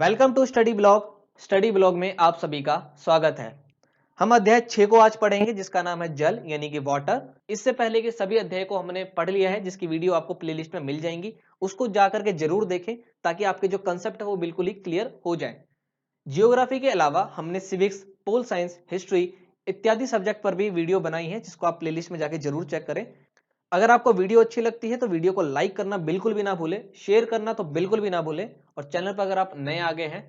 Welcome to study blog. Study blog में आप सभी का स्वागत है। हम अध्याय 6 को आज पढ़ेंगे जिसका नाम है जल यानी कि वाटर। इससे पहले के सभी अध्याय को हमने पढ़ लिया है जिसकी वीडियो आपको प्लेलिस्ट में मिल जाएंगी, उसको जाकर के जरूर देखें ताकि आपके जो कंसेप्ट है वो बिल्कुल ही क्लियर हो जाए। जियोग्राफी के अलावा हमने सिविक्स, पोल साइंस, हिस्ट्री इत्यादि सब्जेक्ट पर भी वीडियो बनाई है जिसको आप प्लेलिस्ट में जाके जरूर चेक करें। अगर आपको वीडियो अच्छी लगती है तो वीडियो को लाइक करना बिल्कुल भी ना भूलें, शेयर करना तो बिल्कुल भी ना भूलें, और चैनल पर अगर आप नए आ गए हैं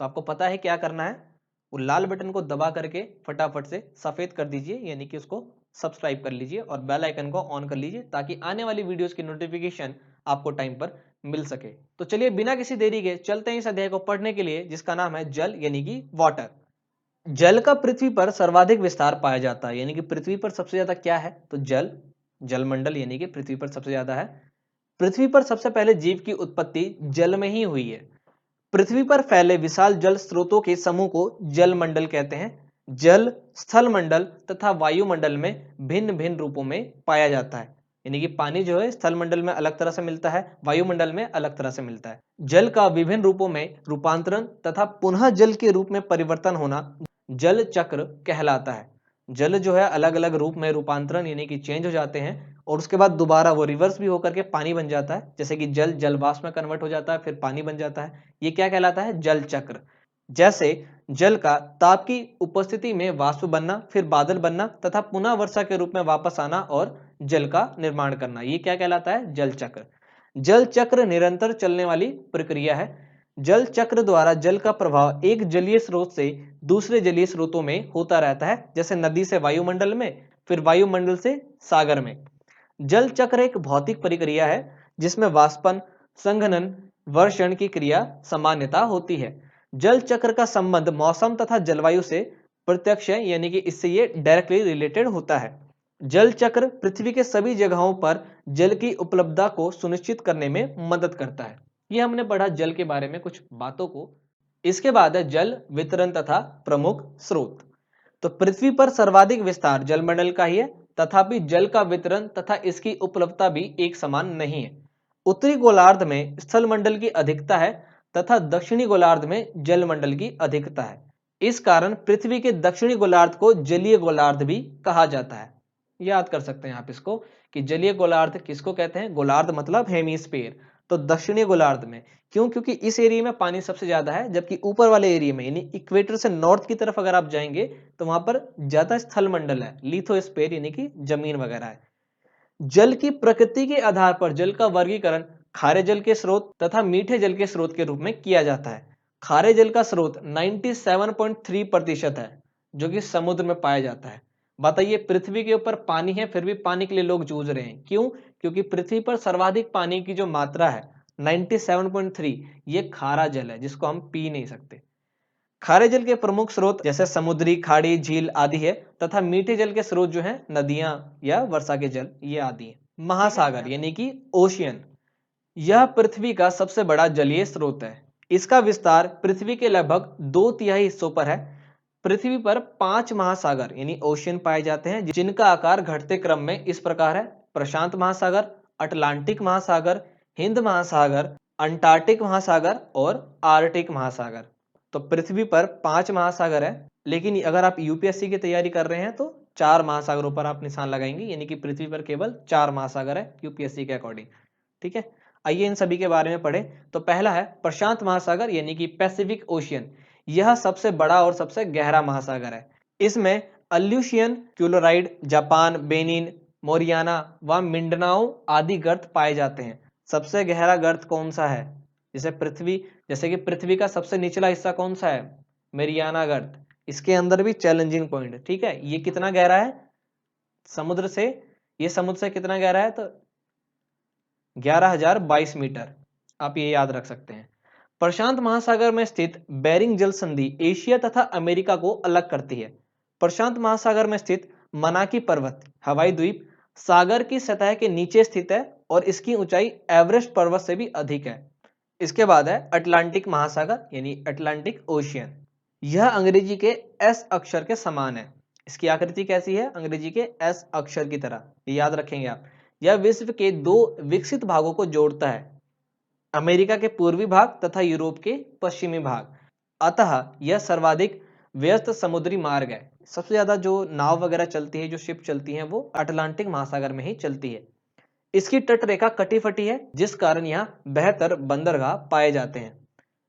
तो आपको पता है क्या करना है, वो लाल बटन को दबा करके फटाफट से सफेद कर दीजिए यानी कि उसको सब्सक्राइब कर लीजिए और बेल आइकन को ऑन कर लीजिए ताकि आने वाली वीडियोस की नोटिफिकेशन आपको टाइम पर मिल सके। तो चलिए बिना किसी देरी के चलते हैं इस अध्याय को पढ़ने के लिए जिसका नाम है जल यानी कि वाटर। जल का पृथ्वी पर सर्वाधिक विस्तार पाया जाता है यानी कि पृथ्वी पर सबसे ज्यादा क्या है तो जल, जलमंडल यानी कि पृथ्वी पर सबसे ज्यादा है। पृथ्वी पर सबसे पहले जीव की उत्पत्ति जल में ही हुई है। पृथ्वी पर फैले विशाल जल स्रोतों के समूह को जलमंडल कहते हैं। जल स्थल मंडल तथा वायुमंडल में भिन्न भिन्न रूपों में पाया जाता है यानी कि पानी जो है स्थल मंडल में अलग तरह से मिलता है, वायुमंडल में अलग तरह से मिलता है। जल का विभिन्न रूपों में रूपांतरण तथा पुनः जल के रूप में परिवर्तन होना जल चक्र कहलाता है। जल जो है अलग अलग रूप में रूपांतरण यानी कि चेंज हो जाते हैं और उसके बाद दोबारा वो रिवर्स भी होकर के पानी बन जाता है, जैसे कि जल जलवाष्प में कन्वर्ट हो जाता है फिर पानी बन जाता है। ये क्या कहलाता है? जल चक्र। जैसे जल का ताप की उपस्थिति में वाष्प बनना, फिर बादल बनना तथा पुनः वर्षा के रूप में वापस आना और जल का निर्माण करना, ये क्या कहलाता है? जल चक्र। जल चक्र निरंतर चलने वाली प्रक्रिया है। जल चक्र द्वारा जल का प्रभाव एक जलीय स्रोत से दूसरे जलीय स्रोतों में होता रहता है, जैसे नदी से वायुमंडल में, फिर वायुमंडल से सागर में। जल चक्र एक भौतिक प्रक्रिया है जिसमें वाष्पन, संघनन, वर्षण की क्रिया सामान्यता होती है। जल चक्र का संबंध मौसम तथा जलवायु से प्रत्यक्ष है यानी कि इससे ये डायरेक्टली रिलेटेड होता है। जल चक्र पृथ्वी के सभी जगहों पर जल की उपलब्धता को सुनिश्चित करने में मदद करता है। ये हमने पढ़ा जल के बारे में कुछ बातों को। इसके बाद है जल वितरण तथा प्रमुख स्रोत। तो पृथ्वी पर सर्वाधिक विस्तार जलमंडल का ही है, तथापि जल का वितरण तथा इसकी उपलब्धता भी एक समान नहीं है। उत्तरी गोलार्ध में स्थल मंडल की अधिकता है तथा दक्षिणी गोलार्ध में जलमंडल की अधिकता है। इस कारण पृथ्वी के दक्षिणी गोलार्ध को जलीय गोलार्ध भी कहा जाता है। याद कर सकते हैं आप इसको कि जलीय गोलार्ध किसको कहते हैं? गोलार्ध मतलब हेमीस्फीयर। तो दक्षिणी गोलार्ध में क्यों? क्योंकि इस एरिया में पानी सबसे ज्यादा है, जबकि ऊपर वाले एरिया में यानी इक्वेटर से नॉर्थ की तरफ अगर आप जाएंगे तो वहां पर ज्यादा स्थल मंडल है, लिथोस्फीयर यानी कि जमीन वगैरह है। जल की प्रकृति के आधार पर जल का वर्गीकरण खारे जल के स्रोत तथा मीठे जल के स्रोत के रूप में किया जाता है। खारे जल का स्रोत 97.3% है जो कि समुद्र में पाया जाता है। बताइए, पृथ्वी के ऊपर पानी है फिर भी पानी के लिए लोग जूझ रहे हैं, क्यों? क्योंकि पृथ्वी पर सर्वाधिक पानी की जो मात्रा है 97.3, ये खारा जल है जिसको हम पी नहीं सकते। खारे जल के प्रमुख स्रोत जैसे समुद्री, खाड़ी, झील आदि है तथा मीठे जल के स्रोत जो है नदियां या वर्षा के जल, ये आदि है। महासागर यानी कि ओशियन, यह पृथ्वी का सबसे बड़ा जलीय स्रोत है। इसका विस्तार पृथ्वी के लगभग 2/3 हिस्सों पर है। पृथ्वी पर 5 महासागर यानी ओशियन पाए जाते हैं जिनका आकार घटते क्रम में इस प्रकार है: प्रशांत महासागर, अटलांटिक महासागर, हिंद महासागर, अंटार्कटिक महासागर और आर्कटिक महासागर। तो पृथ्वी पर 5 महासागर है, लेकिन अगर आप यूपीएससी की तैयारी कर रहे हैं तो 4 महासागरों पर आप निशान लगाएंगे यानी कि पृथ्वी पर केवल 4 महासागर है यूपीएससी के अकॉर्डिंग। ठीक है, आइए इन सभी के बारे में पढ़ें। तो पहला है प्रशांत महासागर यानी कि पैसिफिक ओशियन। यह सबसे बड़ा और सबसे गहरा महासागर है। इसमें Aleutian, chloride, Japan, Benin, Moriyana व मिंडनाओ आदि गर्त पाए जाते हैं। सबसे गहरा गर्त कौन सा है? जैसे कि पृथ्वी का सबसे निचला हिस्सा कौन सा है? मेरियाना गर्त। इसके अंदर भी चैलेंजिंग पॉइंट है। ठीक है, ये कितना गहरा है समुद्र से? ये समुद्र से कितना गहरा है? तो 11,022 मीटर। आप ये याद रख सकते हैं। प्रशांत महासागर में स्थित बेरिंग जल संधि एशिया तथा अमेरिका को अलग करती है। प्रशांत महासागर में स्थित मनाकी पर्वत, हवाई द्वीप, सागर की सतह के नीचे स्थित है और इसकी ऊंचाई एवरेस्ट पर्वत से भी अधिक है। इसके बाद है अटलांटिक महासागर यानी अटलांटिक ओशियन। यह अंग्रेजी के एस अक्षर के समान है। इसकी आकृति कैसी है? अंग्रेजी के एस अक्षर की तरह, ये याद रखेंगे आप। यह विश्व के 2 विकसित भागों को जोड़ता है, अमेरिका के पूर्वी भाग तथा यूरोप के पश्चिमी भाग। अतः यह सर्वाधिक व्यस्त समुद्री मार्ग है। सबसे ज्यादा जो नाव वगैरह चलती है, जो शिप चलती हैं, वो अटलांटिक महासागर में ही चलती है। इसकी तट रेखा कटी फटी है, जिस कारण यहाँ बेहतर बंदरगाह पाए जाते हैं।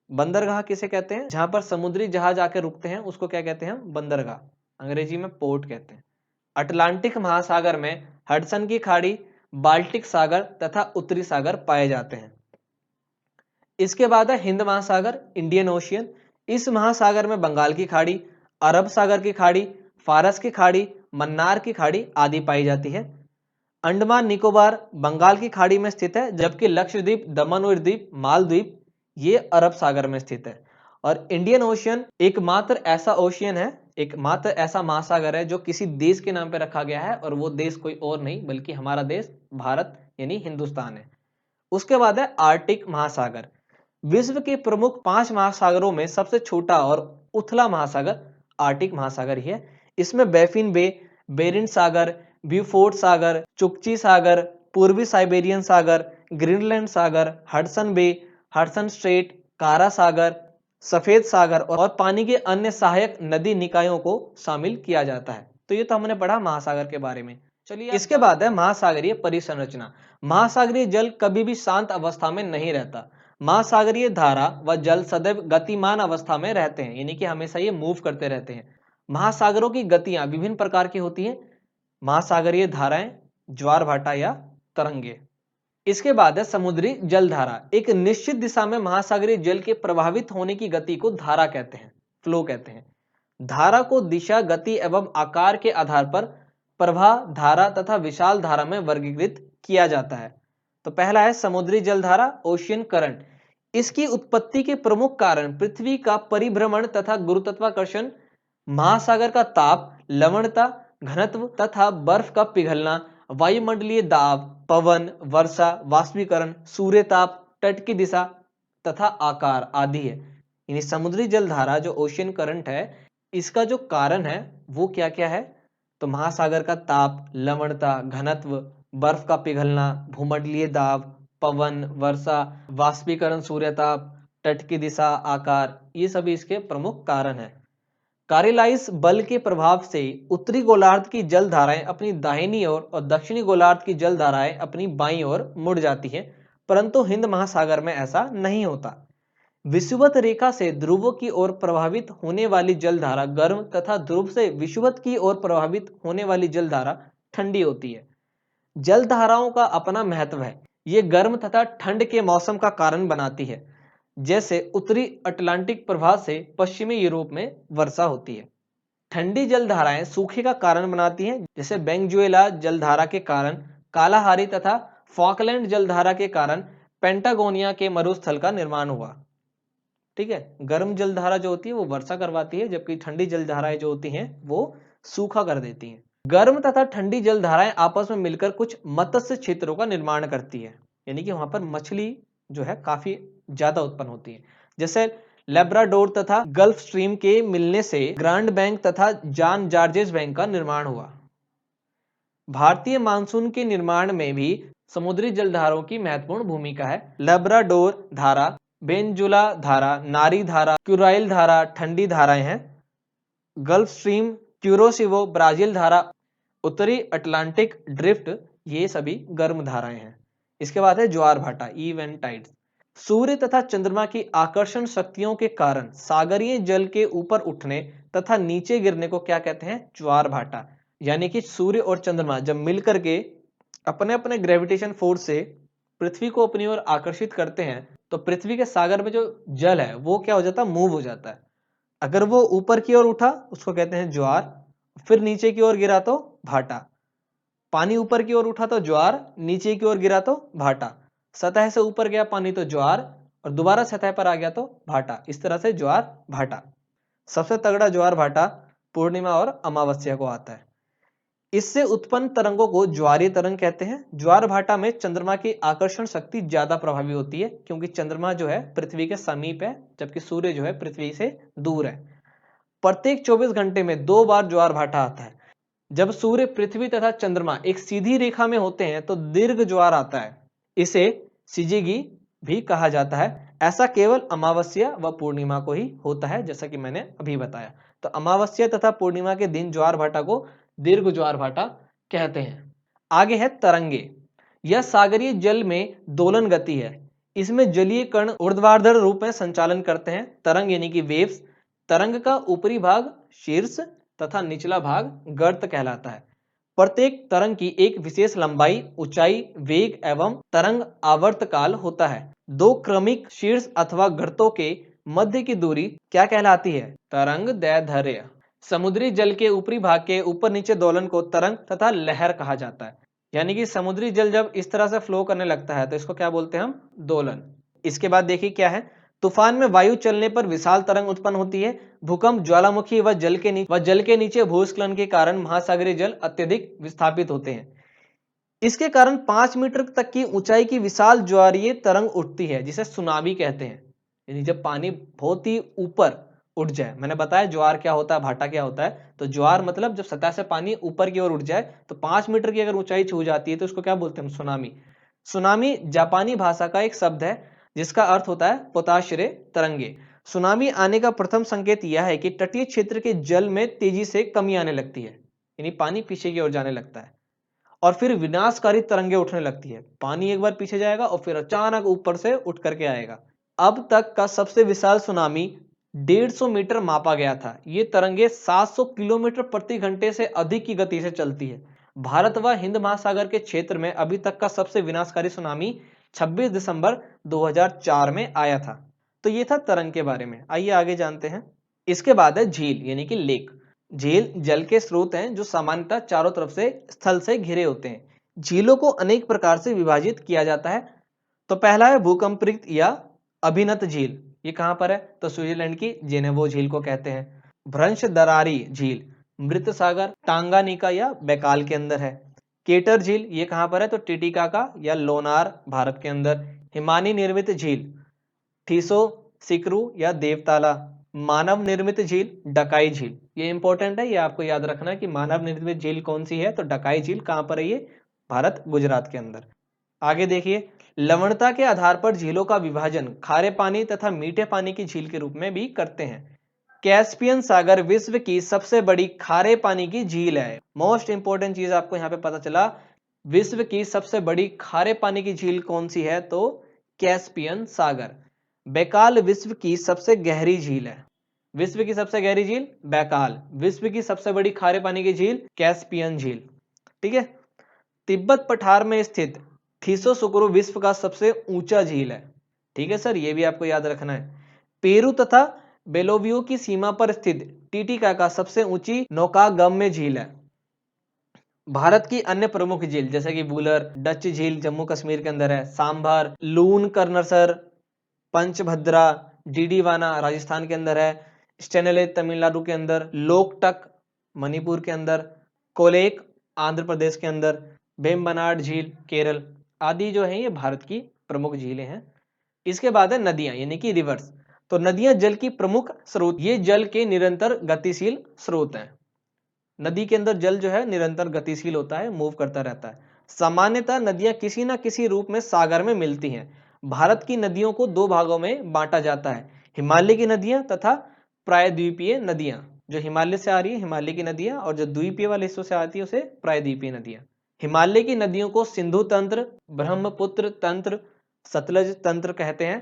बंदरगाह किसे कहते हैं? जहां पर समुद्री जहाज आकर रुकते हैं उसको क्या कहते हैं? बंदरगाह, अंग्रेजी में पोर्ट कहते हैं। अटलांटिक महासागर में हडसन की खाड़ी, बाल्टिक सागर तथा उत्तरी सागर पाए जाते हैं। इसके बाद है हिंद महासागर, इंडियन ओशियन। इस महासागर में बंगाल की खाड़ी, अरब सागर की खाड़ी, फारस की खाड़ी, मन्नार की खाड़ी आदि पाई जाती है। अंडमान निकोबार बंगाल की खाड़ी में स्थित है, जबकि लक्षद्वीप, दमन और द्वीप, मालदीव ये अरब सागर में स्थित है। और इंडियन ओशियन एकमात्र ऐसा ओशियन है, एकमात्र ऐसा महासागर है जो किसी देश के नाम पे रखा गया है, और वो देश कोई और नहीं बल्कि हमारा देश भारत यानी हिंदुस्तान है। उसके बाद है आर्कटिक महासागर। विश्व के प्रमुख 5 महासागरों में सबसे छोटा और उथला महासागर आर्कटिक महासागर ही है। इसमें बैफिन बे, बेरिंट सागर, ब्यूफोर्ट सागर, चुकची सागर, पूर्वी साइबेरियन सागर, ग्रीनलैंड सागर, हडसन बे, हडसन स्ट्रेट, कारा सागर, सफेद सागर और पानी के अन्य सहायक नदी निकायों को शामिल किया जाता है। तो ये तो हमने पढ़ा महासागर के बारे में। चलिए इसके बाद है महासागरीय परिसंरचना। महासागरीय जल कभी भी शांत अवस्था में नहीं रहता। महासागरीय धारा व जल सदैव गतिमान अवस्था में रहते हैं, यानी कि हमेशा ये मूव करते रहते हैं। महासागरों की गतियां विभिन्न प्रकार की होती हैं। महासागरीय धाराएं, ज्वार भाटा या तरंगे। इसके बाद है समुद्री जलधारा। एक निश्चित दिशा में महासागरीय जल के प्रभावित होने की गति को धारा कहते हैं, फ्लो कहते हैं। धारा को दिशा, गति एवं आकार के आधार पर प्रवाह धारा तथा विशाल धारा में वर्गीकृत किया जाता है। तो पहला है समुद्री जलधारा, ओशियन करंट। इसकी उत्पत्ति के प्रमुख कारण पृथ्वी का परिभ्रमण तथा गुरुत्वाकर्षण, महासागर का ताप, लवणता, घनत्व तथा बर्फ का पिघलना, वायुमंडलीय दाब, पवन, वर्षा, वाष्पीकरण, सूर्य ताप, तट की दिशा तथा आकार आदि है। यानी समुद्री जलधारा जो ओशियन करंट है, इसका जो कारण है वो क्या क्या है? तो महासागर का ताप, लवणता, घनत्व, बर्फ का पिघलना, भूमंडलीय दाब, पवन, वर्षा, वाष्पीकरण, सूर्यताप, तट की दिशा, आकार, ये सभी इसके प्रमुख कारण है। कारिलाइस बल के प्रभाव से उत्तरी गोलार्ध की जल धाराएं अपनी दाहिनी ओर और दक्षिणी गोलार्ध की जल धाराएं अपनी बाईं ओर मुड़ जाती हैं, परंतु हिंद महासागर में ऐसा नहीं होता। विषुवत रेखा से ध्रुव की ओर प्रभावित होने वाली जलधारा गर्म तथा ध्रुव से विषुवत की ओर प्रभावित होने वाली जलधारा ठंडी होती है। जलधाराओं का अपना महत्व है। ये गर्म तथा ठंड के मौसम का कारण बनाती है। जैसे उत्तरी अटलांटिक प्रभाव से पश्चिमी यूरोप में वर्षा होती है। ठंडी जलधाराएं सूखे का कारण बनाती हैं, जैसे वेनेजुएला जलधारा के कारण कालाहारी तथा फॉकलैंड जलधारा के कारण पेंटागोनिया के मरुस्थल का निर्माण हुआ। ठीक है, गर्म जलधारा जो होती है वो वर्षा करवाती है, जबकि ठंडी जलधाराएं जो होती हैं वो सूखा कर देती हैं। गर्म तथा ठंडी जलधाराएं आपस में मिलकर कुछ मत्स्य क्षेत्रों का निर्माण करती है, यानी कि वहां पर मछली जो है काफी ज्यादा उत्पन्न होती है। जैसे लेब्राडोर तथा गल्फ स्ट्रीम के मिलने से ग्रांड बैंक तथा जॉन जॉर्जेस बैंक का निर्माण हुआ। भारतीय मानसून के निर्माण में भी समुद्री जलधाराओं की महत्वपूर्ण भूमिका है। लेब्राडोर धारा, बेंजुला धारा, नारी धारा, क्यूराइल धारा ठंडी धाराएं हैं। गल्फ स्ट्रीम, क्यूरोसिवो, ब्राजील धारा, उत्तरी अटलांटिक ड्रिफ्ट, ये सभी गर्म धाराएं हैं। इसके बाद है ज्वार भाटा, इवेंटाइड्स। सूर्य तथा चंद्रमा की आकर्षण शक्तियों के कारण सागरीय जल के ऊपर उठने तथा नीचे गिरने को क्या कहते हैं? ज्वार भाटा। यानी कि सूर्य और चंद्रमा जब मिलकर के अपने अपने ग्रेविटेशन फोर्स से पृथ्वी को अपनी ओर आकर्षित करते हैं, तो पृथ्वी के सागर में जो जल है वो क्या हो जाता है? मूव हो जाता है। अगर वो ऊपर की ओर उठा उसको कहते हैं ज्वार, फिर नीचे की ओर गिरा तो भाटा। पानी ऊपर की ओर उठा तो ज्वार, नीचे की ओर गिरा तो भाटा। सतह से ऊपर गया पानी तो ज्वार, और दोबारा सतह पर आ गया तो भाटा। इस तरह से ज्वार भाटा। सबसे तगड़ा ज्वार भाटा पूर्णिमा और अमावस्या को आता है। इससे उत्पन्न तरंगों को ज्वारीय तरंग कहते हैं। ज्वार भाटा में चंद्रमा की आकर्षण शक्ति ज्यादा प्रभावी होती है, क्योंकि चंद्रमा जो है पृथ्वी के समीप है, जबकि सूर्य जो है पृथ्वी से दूर है। प्रत्येक 24 घंटे में 2 बार ज्वार भाटा आता है। जब सूर्य, पृथ्वी तथा चंद्रमा एक सीधी रेखा में होते हैं तो दीर्घ ज्वार आता है। इसे सिजिगी भी कहा जाता है। ऐसा केवल अमावस्या व पूर्णिमा को ही होता है, जैसा कि मैंने अभी बताया। तो अमावस्या तथा पूर्णिमा के दिन ज्वार भाटा को दीर्घ ज्वार भाटा कहते हैं। आगे है तरंगे। यह सागरीय जल में दोलन गति है। इसमें जलीय कण ऊर्ध्वाधर रूप में संचालन करते हैं। तरंग यानी कि वेव्स। तरंग का ऊपरी भाग शीर्ष तथा निचला भाग गर्त कहलाता है। प्रत्येक तरंग की एक विशेष लंबाई, ऊंचाई, वेग एवं तरंग आवर्त काल होता है। दो क्रमिक शीर्ष अथवा गर्तों के मध्य की दूरी क्या कहलाती है? तरंग दैर्ध्य। समुद्री जल के ऊपरी भाग के ऊपर नीचे दोलन को तरंग तथा लहर कहा जाता है। यानी कि समुद्री जल जब इस तरह से फ्लो करने लगता है तो इसको क्या बोलते हैं हम? दोलन। इसके बाद देखिए क्या है, तूफान में वायु चलने पर विशाल तरंग उत्पन्न होती है। भूकंप, ज्वालामुखी व जल के नीचे भूस्खलन के कारण महासागरीय जल अत्यधिक विस्थापित होते हैं। इसके कारण 5 मीटर तक की ऊंचाई की विशाल ज्वारीय तरंग उठती है, जिसे सुनामी कहते हैं। यानी जब पानी बहुत ही ऊपर उठ जाए। मैंने बताया ज्वार क्या होता है, भाटा क्या होता है। तो ज्वार मतलब जब सतह से पानी ऊपर की ओर उठ जाए, तो 5 मीटर की अगर ऊंचाई छू जाती है तो उसको क्या बोलते हैं? सुनामी। सुनामी जापानी भाषा का एक शब्द है जिसका अर्थ होता है पोताश्रय तरंगे। सुनामी आने का प्रथम संकेत यह है कि तटीय क्षेत्र के जल में तेजी से कमी आने लगती है, यानी पानी पीछे की ओर जाने लगता है और फिर विनाशकारी तरंगे उठने लगती है। पानी एक बार पीछे जाएगा और फिर अचानक ऊपर से उठ करके आएगा। अब तक का सबसे विशाल सुनामी 150 मीटर मापा गया था। ये तरंगे 700 किलोमीटर प्रति घंटे से अधिक की गति से चलती है। भारत व हिंद महासागर के क्षेत्र में अभी तक का सबसे विनाशकारी सुनामी 26 दिसंबर 2004 में आया था। तो ये था तरंग के बारे में। आइए आगे जानते हैं। इसके बाद है झील यानी कि लेक। झील जल के स्रोत हैं जो सामान्यतः चारों तरफ से स्थल से घिरे होते हैं। झीलों को अनेक प्रकार से विभाजित किया जाता है। तो पहला है भूकंपरित या अभिनत झील। ये कहां पर है? तो स्विट्जरलैंड की जेनेवो झील को कहते हैं। भ्रंश दरारी झील मृत सागर टांगानिका या बैकाल के अंदर है। केटर झील ये कहां पर है? तो टिटिकाका या लोनार भारत के अंदर। हिमानी निर्मित झील थीसो सिक्रू या देवताला। मानव निर्मित झील डकाई झील। ये इंपॉर्टेंट है, ये आपको याद रखना है कि मानव निर्मित झील कौन सी है। तो डकाई झील कहां पर है? ये भारत गुजरात के अंदर। आगे देखिए, लवणता के आधार पर झीलों का विभाजन खारे पानी तथा मीठे पानी की झील के रूप में भी करते हैं। कैस्पियन सागर विश्व की सबसे बड़ी खारे पानी की झील है। मोस्ट इंपोर्टेंट चीज आपको यहाँ पे पता चला, विश्व की सबसे बड़ी खारे पानी की झील कौन सी है? तो कैस्पियन सागर। बैकाल विश्व की सबसे गहरी झील है। विश्व की सबसे गहरी झील बैकाल। विश्व की सबसे बड़ी खारे पानी की झील कैस्पियन झील। ठीक है। तिब्बत पठार में स्थित थीसोसुकरू विश्व का सबसे ऊंचा झील है। ठीक है सर, ये भी आपको याद रखना है। पेरू तथा बेलोवियो की सीमा पर स्थित टिटिकाका सबसे ऊंची नौकागम्य झील है। भारत की अन्य प्रमुख झील जैसे कि वुलर डच झील जम्मू कश्मीर के अंदर है, सांभर, लून कर्नसर, पंचभद्रा, डीडीवाना राजस्थान के अंदर है, स्टेनले तमिलनाडु के अंदर, लोकटक मणिपुर के अंदर, कोलेक आंध्र प्रदेश के अंदर, वेम्बनाड झील केरल आदि जो है ये भारत की प्रमुख झीलें हैं। इसके बाद है नदियां यानी कि रिवर्स। तो नदियां जल की प्रमुख स्रोत, ये जल के निरंतर गतिशील स्रोत हैं। नदी के अंदर जल जो है निरंतर गतिशील होता है, मूव करता रहता है। सामान्यतः नदियां किसी न किसी रूप में सागर में मिलती हैं। भारत की नदियों को दो भागों में बांटा जाता है, हिमालय की नदियां तथा प्रायद्वीपीय नदियां। जो हिमालय से आ रही है हिमालय की नदियां, और जो द्वीपीय वाले हिस्सों से आती है उसे प्रायद्वीपीय नदियां। हिमालय की नदियों को सिंधु तंत्र, ब्रह्मपुत्र तंत्र, सतलज तंत्र कहते हैं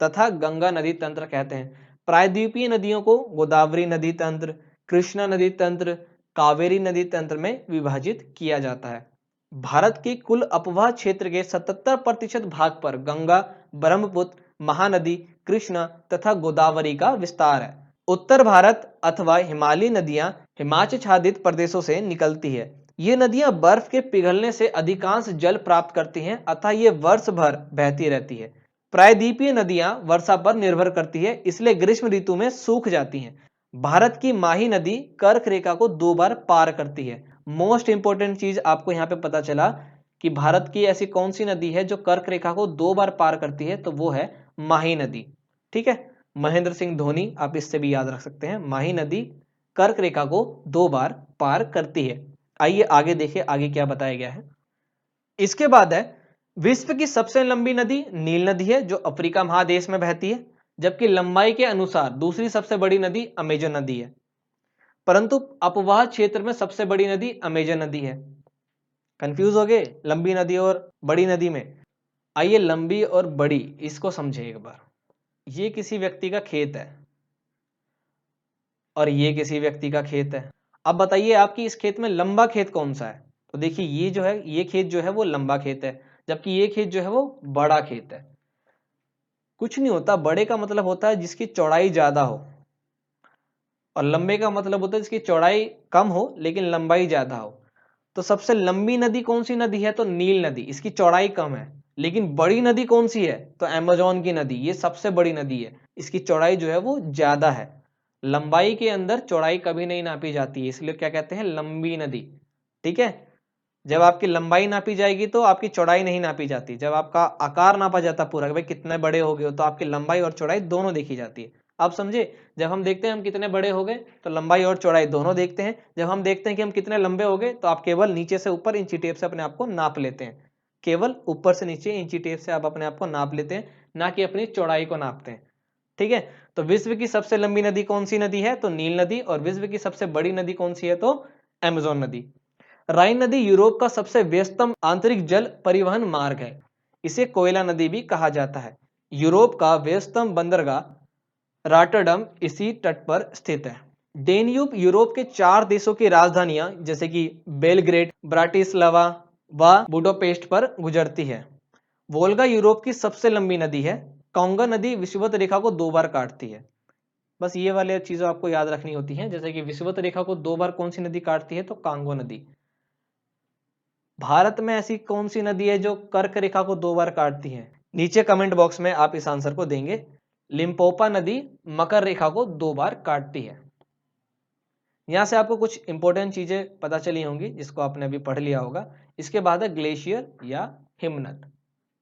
तथा गंगा नदी तंत्र कहते हैं। प्रायद्वीपीय नदियों को गोदावरी नदी तंत्र, कृष्णा नदी तंत्र, कावेरी नदी तंत्र में विभाजित किया जाता है। भारत के कुल अपवाह क्षेत्र के 77% भाग पर गंगा, ब्रह्मपुत्र, महानदी, कृष्णा तथा गोदावरी का विस्तार है। उत्तर भारत अथवा हिमालयी नदियां हिमाच्छादित प्रदेशों से निकलती है। ये नदियां बर्फ के पिघलने से अधिकांश जल प्राप्त करती हैं अतः ये वर्ष भर बहती रहती है। प्रायद्वीपीय नदियां वर्षा पर निर्भर करती है, इसलिए ग्रीष्म ऋतु में सूख जाती हैं। भारत की माही नदी कर्क रेखा को 2 बार पार करती है। मोस्ट इंपोर्टेंट चीज आपको यहाँ पे पता चला कि भारत की ऐसी कौन सी नदी है जो कर्क रेखा को 2 बार पार करती है, तो वो है माही नदी। ठीक है, महेंद्र सिंह धोनी आप इससे भी याद रख सकते हैं। माही नदी कर्क रेखा को 2 बार पार करती है। आइए आगे देखिए आगे क्या बताया गया है। इसके बाद है विश्व की सबसे लंबी नदी नील नदी है जो अफ्रीका महादेश में बहती है, जबकि लंबाई के अनुसार दूसरी सबसे बड़ी नदी अमेजन नदी है। परंतु अपवाह क्षेत्र में सबसे बड़ी नदी अमेजन नदी है। कंफ्यूज हो गए लंबी नदी और बड़ी नदी में? आइए लंबी और बड़ी इसको समझे एक बार। ये किसी व्यक्ति का खेत है और ये किसी व्यक्ति का खेत है। अब बताइए आपकी इस खेत में लंबा खेत कौन सा है? तो देखिए ये जो है, ये खेत जो है वो लंबा खेत है, जबकि ये खेत जो है वो बड़ा खेत है। कुछ नहीं होता, बड़े का मतलब होता है जिसकी चौड़ाई ज्यादा हो, और लंबे का मतलब होता है जिसकी चौड़ाई कम हो लेकिन लंबाई ज्यादा हो। तो सबसे लंबी नदी कौन सी नदी है? तो नील नदी, इसकी चौड़ाई कम है। लेकिन बड़ी नदी कौन सी है? तो अमेजोन की नदी, ये सबसे बड़ी नदी है, इसकी चौड़ाई जो है वो ज्यादा है। लंबाई के अंदर चौड़ाई कभी नहीं नापी जाती है, इसलिए क्या कहते हैं? लंबी नदी। ठीक है, जब आपकी लंबाई नापी जाएगी तो आपकी चौड़ाई नहीं नापी जाती। जब आपका आकार नापा जाता पूरा कि भाई कितने बड़े हो गए हो, तो आपकी लंबाई और चौड़ाई दोनों देखी जाती है। आप समझे? जब हम देखते हैं हम कितने बड़े हो गए तो लंबाई और चौड़ाई दोनों देखते हैं। जब हम देखते हैं कि हम कितने लंबे हो गए तो आप केवल नीचे से ऊपर इंची टेप से अपने आप को नाप लेते हैं। केवल ऊपर से नीचे इंची टेप से आप अपने आप को नाप लेते हैं, ना कि अपनी चौड़ाई को नापते हैं। ठीक है, तो विश्व की सबसे लंबी नदी कौन सी नदी है? तो नील नदी। और विश्व की सबसे बड़ी नदी कौन सी है? तो अमेजोन नदी। राइन नदी यूरोप का सबसे व्यस्तम आंतरिक जल परिवहन मार्ग है। इसे कोयला नदी भी कहा जाता है। यूरोप का व्यस्तम बंदरगाह रॉटरडम इसी तट पर स्थित है। डेन्यूब यूरोप के 4 देशों की राजधानियां जैसे कि बेलग्रेड, ब्राटिस्लावा व बुडापेस्ट पर गुजरती है। वोल्गा यूरोप की सबसे लंबी नदी है। कांगा नदी विषुवत रेखा को 2 बार काटती है। बस ये वाले चीजें आपको याद रखनी होती हैं, जैसे कि विषुवत रेखा को 2 बार कौन सी नदी काटती है? तो कांगो नदी। भारत में ऐसी कौन सी नदी है जो कर्क रेखा को 2 बार काटती है? नीचे कमेंट बॉक्स में आप इस आंसर को देंगे। लिम्पोपा नदी मकर रेखा को 2 बार काटती है। यहां से आपको कुछ इंपॉर्टेंट चीजें पता चली होंगी जिसको आपने अभी पढ़ लिया होगा। इसके बाद है ग्लेशियर या हिमनद।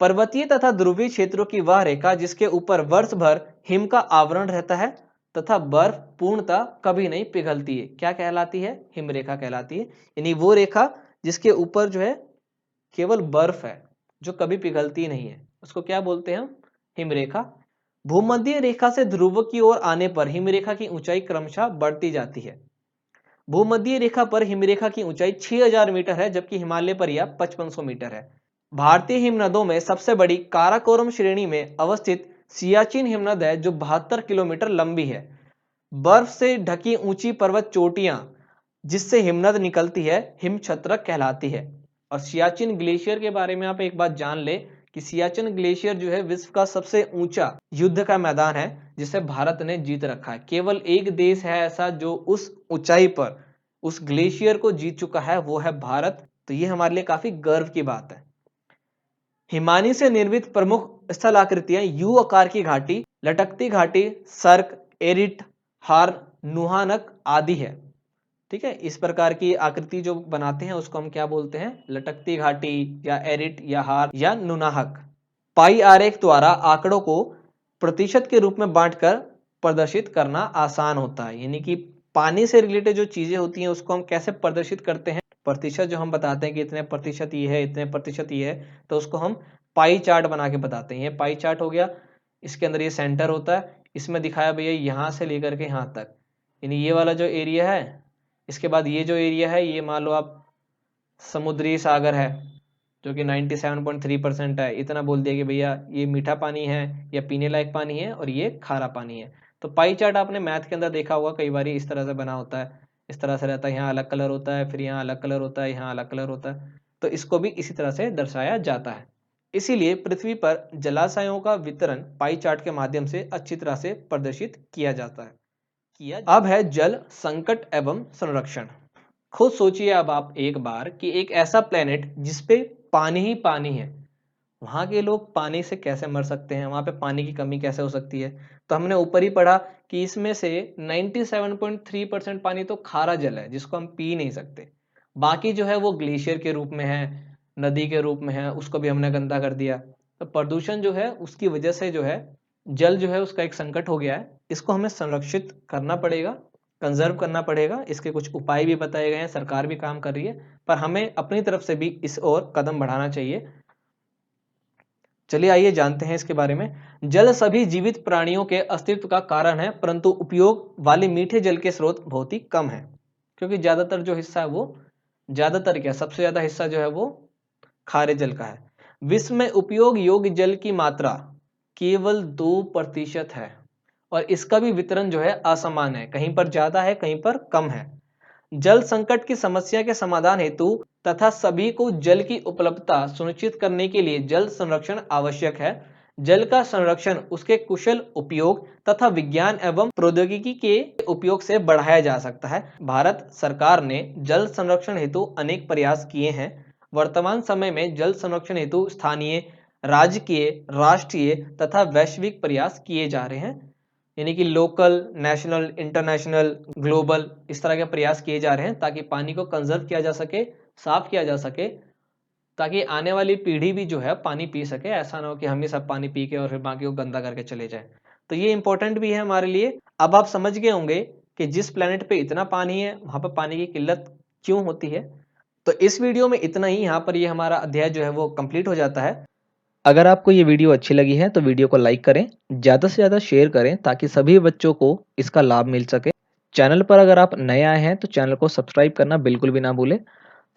पर्वतीय तथा ध्रुवीय क्षेत्रों की वह रेखा जिसके ऊपर वर्ष भर हिम का आवरण रहता है तथा बर्फ पूर्णतः कभी नहीं पिघलती है, क्या कहलाती है? हिम रेखा कहलाती है। यानी वो रेखा जिसके ऊपर जो है केवल बर्फ है, जो कभी पिघलती नहीं है, उसको क्या बोलते हैं हम? हिम रेखा। भूमध्य रेखा से ध्रुव की ओर आने पर हिम रेखा की ऊंचाई क्रमशः बढ़ती जाती है। भूमध्य रेखा पर हिमरेखा की ऊंचाई 6000 मीटर है, जबकि हिमालय पर यह 5500 मीटर है। भारतीय हिमनदों में सबसे बड़ी काराकोरम श्रेणी में अवस्थित सियाचिन हिमनद है जो 72 किलोमीटर लंबी है। बर्फ से ढकी ऊंची पर्वत चोटियां जिससे हिमनद निकलती है हिमछत्रक कहलाती है। और सियाचिन ग्लेशियर के बारे में आप एक बात जान ले कि सियाचिन ग्लेशियर जो है विश्व का सबसे ऊंचा युद्ध का मैदान है जिसे भारत ने जीत रखा है। केवल एक देश है ऐसा जो उस ऊंचाई पर उस ग्लेशियर को जीत चुका है, वो है भारत। तो ये हमारे लिए काफी गर्व की बात है। हिमानी से निर्मित प्रमुख स्थल आकृतियां यू आकार की घाटी, लटकती घाटी, सर्क, एरिट, हार, नुहानक आदि है। ठीक है, इस प्रकार की आकृति जो बनाते हैं उसको हम क्या बोलते हैं? लटकती घाटी या एरिट या हार या नुनाहक। पाई आरेख द्वारा आंकड़ों को प्रतिशत के रूप में बांटकर प्रदर्शित करना आसान होता है। यानी कि पानी से रिलेटेड जो चीजें होती हैं उसको हम कैसे प्रदर्शित करते हैं? प्रतिशत जो हम बताते हैं कि इतने प्रतिशत ये है, इतने प्रतिशत ये है, तो उसको हम पाई चार्ट बना के बताते हैं। ये पाई चार्ट हो गया, इसके अंदर ये सेंटर होता है, इसमें दिखाया भैया यहाँ से लेकर के यहाँ तक, यानी ये वाला जो एरिया है, इसके बाद ये जो एरिया है ये मान लो आप समुद्री सागर है जो कि 97.3% है। इतना बोल दिया कि भैया ये मीठा पानी है या पीने लायक पानी है और ये खारा पानी है। तो पाई चार्ट आपने मैथ के अंदर देखा होगा, कई बार इस तरह से बना होता है, इस तरह से रहता है, यहाँ अलग कलर होता है, फिर यहाँ अलग कलर होता है, यहाँ अलग कलर होता है। तो इसको भी इसी तरह से दर्शाया जाता है। इसीलिए पृथ्वी पर जलाशयों का वितरण पाई चार्ट के माध्यम से अच्छी तरह से प्रदर्शित किया जाता है। अब है जल संकट एवं संरक्षण। खुद सोचिए अब आप एक बार कि एक ऐसा प्लेनेट जिसपे पानी ही पानी है, वहां के लोग पानी से कैसे मर सकते हैं? वहां पे पानी की कमी कैसे हो सकती है? तो हमने ऊपर ही पढ़ा कि इसमें से 97.3% पानी तो खारा जल है जिसको हम पी नहीं सकते। बाकी जो है वो ग्लेशियर के रूप में है, नदी के रूप में है, उसको भी हमने गंदा कर दिया। तो प्रदूषण जो है उसकी वजह से जो है जल जो है उसका एक संकट हो गया है। इसको हमें संरक्षित करना पड़ेगा, कंजर्व करना पड़ेगा। इसके कुछ उपाय भी बताए गए हैं, सरकार भी काम कर रही है, पर हमें अपनी तरफ से भी इस ओर कदम बढ़ाना चाहिए। चलिए आइए जानते हैं इसके बारे में। जल सभी जीवित प्राणियों के अस्तित्व का कारण है, परंतु उपयोग वाले मीठे जल के स्रोत बहुत ही कम है, क्योंकि ज्यादातर जो हिस्सा है वो ज्यादातर क्या सबसे ज्यादा हिस्सा जो है वो खारे जल का है। विश्व में उपयोग योग्य जल की मात्रा केवल 2% है और इसका भी वितरण जो है असमान है, कहीं पर ज्यादा है कहीं पर कम है। जल संकट की समस्या के समाधान हेतु तथा सभी को जल की उपलब्धता सुनिश्चित करने के लिए जल संरक्षण आवश्यक है। जल का संरक्षण उसके कुशल उपयोग तथा विज्ञान एवं प्रौद्योगिकी के उपयोग से बढ़ाया जा सकता है। भारत सरकार ने जल संरक्षण हेतु अनेक प्रयास किए हैं। वर्तमान समय में जल संरक्षण हेतु स्थानीय, राजकीय, राष्ट्रीय तथा वैश्विक प्रयास किए जा रहे हैं, यानी कि लोकल, नेशनल, इंटरनेशनल, ग्लोबल, इस तरह के प्रयास किए जा रहे हैं ताकि पानी को कंजर्व किया जा सके, साफ किया जा सके, ताकि आने वाली पीढ़ी भी जो है पानी पी सके। ऐसा ना हो कि हम ही सब पानी पी के और फिर बाकी को गंदा करके चले जाए। तो ये इंपॉर्टेंट भी है हमारे लिए। अब आप समझ गए होंगे कि जिस प्लेनेट पे इतना पानी है वहां पर पानी की किल्लत क्यों होती है। तो इस वीडियो में इतना ही। यहाँ पर ये हमारा अध्याय जो है वो कंप्लीट हो जाता है। अगर आपको ये वीडियो अच्छी लगी है तो वीडियो को लाइक करें, ज़्यादा से ज़्यादा शेयर करें ताकि सभी बच्चों को इसका लाभ मिल सके। चैनल पर अगर आप नए आए हैं तो चैनल को सब्सक्राइब करना बिल्कुल भी ना भूलें।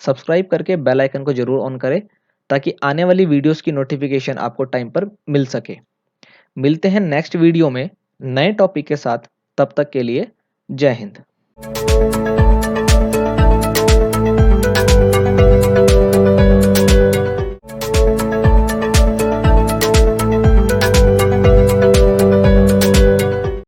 सब्सक्राइब करके बेल आइकन को जरूर ऑन करें ताकि आने वाली वीडियोस की नोटिफिकेशन आपको टाइम पर मिल सके। मिलते हैं नेक्स्ट वीडियो में नए टॉपिक के साथ। तब तक के लिए जय हिंद।